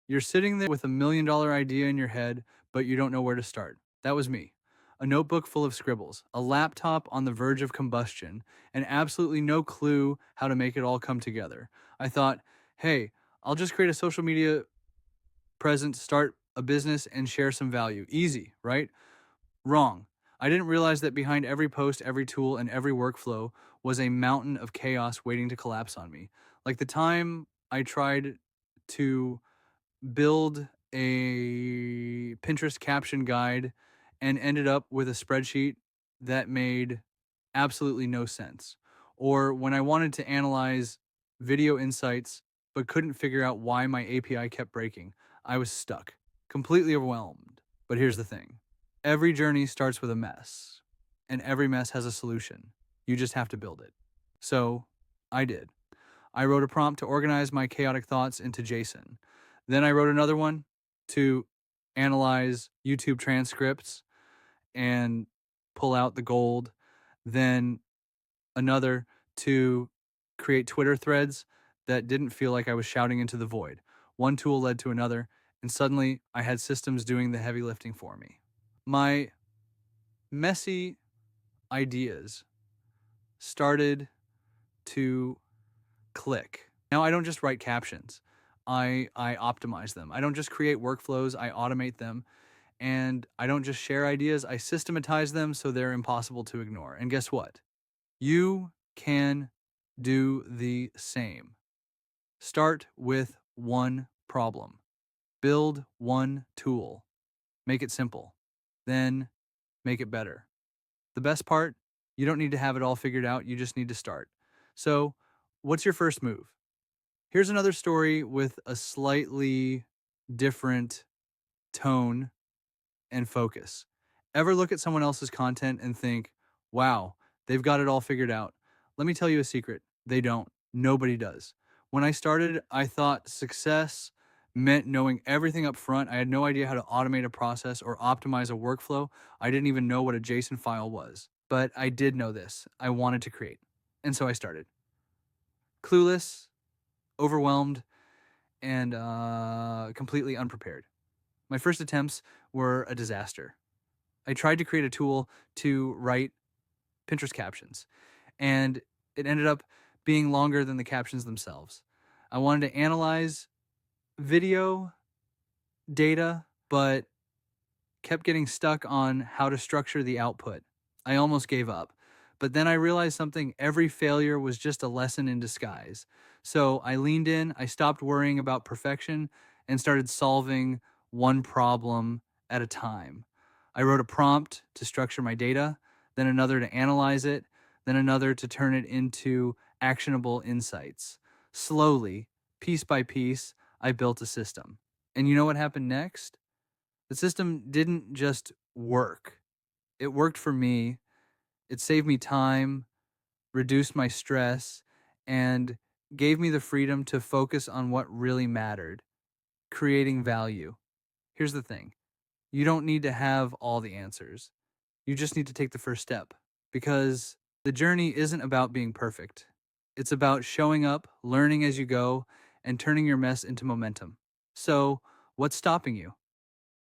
You're sitting there with $1 million idea in your head, but you don't know where to start. That was me. A notebook full of scribbles, a laptop on the verge of combustion, and absolutely no clue how to make it all come together. I thought, hey, I'll just create a social media presence, start a business, and share some value. Easy, right? Wrong. I didn't realize that behind every post, every tool, and every workflow was a mountain of chaos waiting to collapse on me. Like the time I tried to build a Pinterest caption guide and ended up with a spreadsheet that made absolutely no sense. Or when I wanted to analyze video insights but couldn't figure out why my API kept breaking, I was stuck, completely overwhelmed. But here's the thing: every journey starts with a mess, and every mess has a solution. You just have to build it. So I did. I wrote a prompt to organize my chaotic thoughts into JSON. Then I wrote another one to analyze YouTube transcripts and pull out the gold. Then another to create Twitter threads that didn't feel like I was shouting into the void. One tool led to another, and suddenly I had systems doing the heavy lifting for me. My messy ideas started to click. Now I don't just write captions. I optimize them. I don't just create workflows, I automate them. And I don't just share ideas, I systematize them so they're impossible to ignore. And guess what? You can do the same. Start with one problem. Build one tool. Make it simple. Then make it better. The best part, you don't need to have it all figured out, you just need to start. So, what's your first move? Here's another story with a slightly different tone and focus. Ever look at someone else's content and think, wow, they've got it all figured out? Let me tell you a secret. They don't. Nobody does. When I started, I thought success meant knowing everything up front. I had no idea how to automate a process or optimize a workflow. I didn't even know what a JSON file was. But I did know this. I wanted to create. And so I started. Clueless, overwhelmed, and completely unprepared. My first attempts were a disaster. I tried to create a tool to write Pinterest captions, and it ended up being longer than the captions themselves. I wanted to analyze video data, but kept getting stuck on how to structure the output. I almost gave up. But then I realized something: every failure was just a lesson in disguise. So I leaned in, I stopped worrying about perfection, and started solving one problem at a time. I wrote a prompt to structure my data, then another to analyze it, then another to turn it into actionable insights. Slowly, piece by piece, I built a system. And you know what happened next? The system didn't just work. It worked for me. It saved me time, reduced my stress, and gave me the freedom to focus on what really mattered: creating value. Here's the thing: you don't need to have all the answers. You just need to take the first step, because the journey isn't about being perfect. It's about showing up, learning as you go, and turning your mess into momentum. So, what's stopping you?